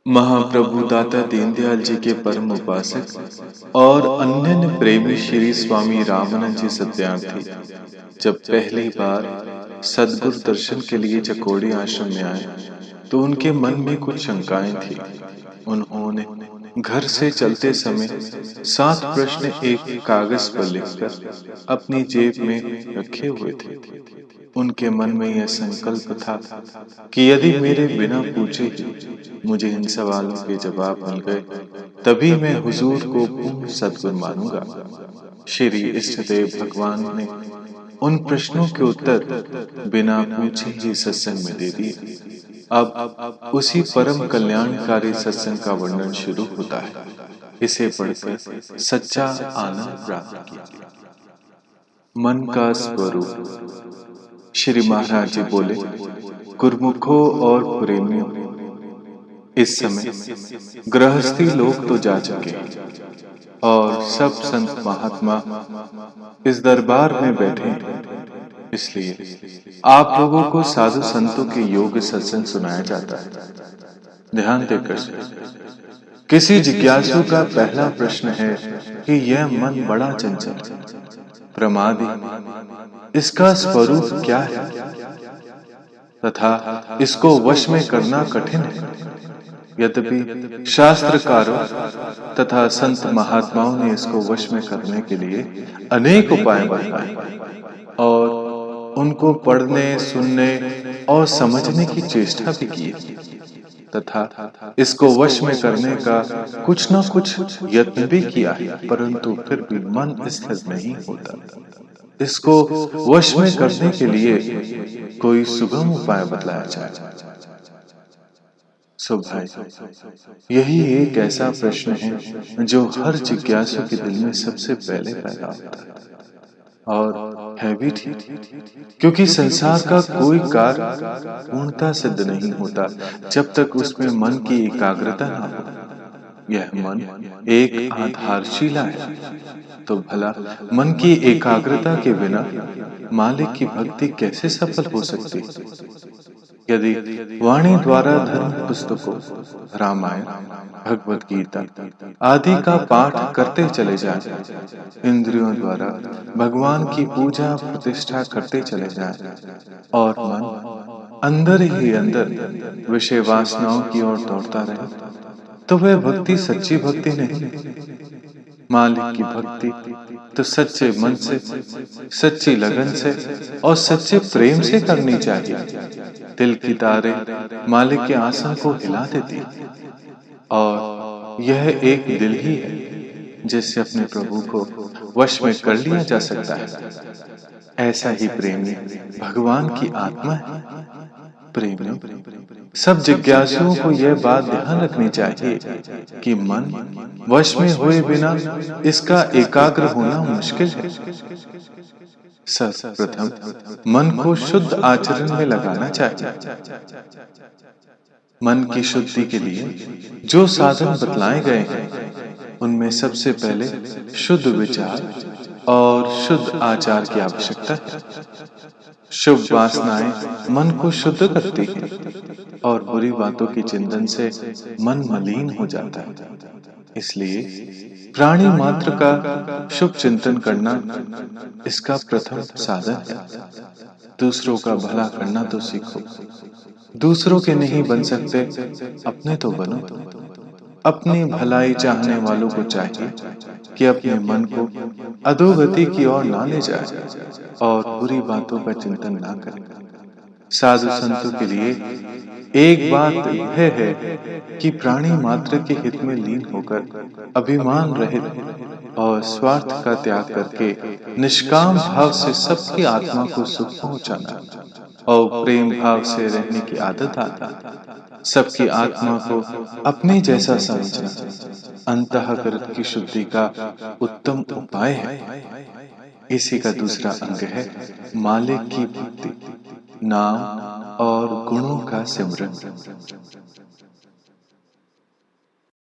महाप्रभु दाता दीनदयाल जी के परम उपासक और अनन्य प्रेमी श्री स्वामी रामानंद जी सत्यार्थी जब पहली बार सद्गुरु दर्शन के लिए चकोड़ी आश्रम में आए तो उनके मन में कुछ शंकाएं थी। उन्होंने घर से चलते समय 7 प्रश्न एक कागज पर लिखकर अपनी जेब में रखे हुए थे। उनके मन में यह संकल्प था कि यदि मेरे बिना पूछे ही मुझे इन सवालों के जवाब मिल गए तभी मैं हुजूर को पूर्ण सद्गुरु मानूंगा। श्री इष्टदेव भगवान ने उन प्रश्नों के उत्तर बिना पूछे ही सत्संग में दे दिए। अब उसी परम कल्याणकारी सत्संग का वर्णन शुरू होता है। इसे पढ़कर सच्चा आनंद प्राप्त किया। मन का स्वरूप। श्री महाराज जी बोले, गुरुमुखों और प्रेमियों, इस समय गृहस्थी लोग तो जा चुके हैं और सब संत महात्मा इस दरबार में बैठे हैं। इसलिए आप लोगों को साधु संतों के योग सत्संग सुनाया जाता है। ध्यान देकर किसी जिज्ञासु का पहला प्रश्न है कि यह मन बड़ा चंचल, प्रमादी, इसका स्वरूप क्या है तथा इसको वश में करना कठिन है। यद्यपि शास्त्रकारों तथा संत महात्माओं ने इसको वश में करने के लिए अनेक उपाय बताए और उनको पढ़ने, सुनने और समझने की चेष्टा भी की तथा इसको वश में करने का कुछ न कुछ यत्न भी किया है, परंतु फिर भी मन स्थिर नहीं होता। इसको वश में करने के लिए कोई सुगम उपाय बतलाया जाए। सो भाई, यही एक ऐसा प्रश्न है जो हर जिज्ञासु के दिल में सबसे पहले पैदा होता है और है भी ठीक, क्योंकि संसार का कोई कार्य पूर्णता सिद्ध नहीं होता जब तक उसमें मन की एकाग्रता न हो। यह मन एक आधारशिला है, तो भला मन की एकाग्रता के बिना मालिक की भक्ति कैसे सफल हो सकती है। यदि वाणी द्वारा धर्म पुस्तकों, रामायण, भगवत गीता आदि का पाठ करते चले जाएं, इंद्रियों द्वारा भगवान की पूजा प्रतिष्ठा करते चले जाएं और मन अंदर ही अंदर विषय वासनाओं की ओर दौड़ता रहे, तो वह भक्ति सच्ची भक्ति नहीं। मालिक की भक्ति तो सच्चे मन से, सच्ची लगन से और सच्चे प्रेम से करनी चाहिए। दिल की तारें मालिक के आसन को हिला देती और यह एक दिल ही है जिससे अपने प्रभु को वश में कर लिया जा सकता है। ऐसा ही प्रेमी भगवान की आत्मा है। प्रेमी सब जिज्ञासुओं को यह बात ध्यान रखनी चाहिए कि मन वश में हुए बिना इसका एकाग्र होना मुश्किल है। सर्वप्रथम मन को शुद्ध आचरण में लगाना चाहिए। मन की शुद्धि के लिए जो साधन बतलाए गए हैं उनमें सबसे पहले शुद्ध विचार और शुद्ध आचार की आवश्यकता है। शुभ वासनाएं मन को शुद्ध करती हैं और बुरी बातों की चिंतन से मन मलिन हो जाता है। इसलिए प्राणी मात्र का शुभ चिंतन करना इसका प्रथम साधन है। दूसरों का भला करना तो सीखो। दूसरों के नहीं बन सकते, अपने तो बनो। अपनी भलाई चाहने वालों को चाहिए कि अपने मन को अधोगति की ओर ना ले जाए और बुरी बातों का चिंतन ना करे। साधु संतों के लिए एक बात यह है कि प्राणी मात्र के हित में लीन होकर अभिमान रहित और स्वार्थ का त्याग करके निष्काम भाव से सबकी आत्मा को सुख पहुंचाना और प्रेम भाव से रहने की आदत आना, सबकी आत्मा को अपने जैसा समझना अंतःकरण की शुद्धि का उत्तम उपाय है। इसी का दूसरा अंग है मालिक की भक्ति, नाम और गुणों का सिमरन।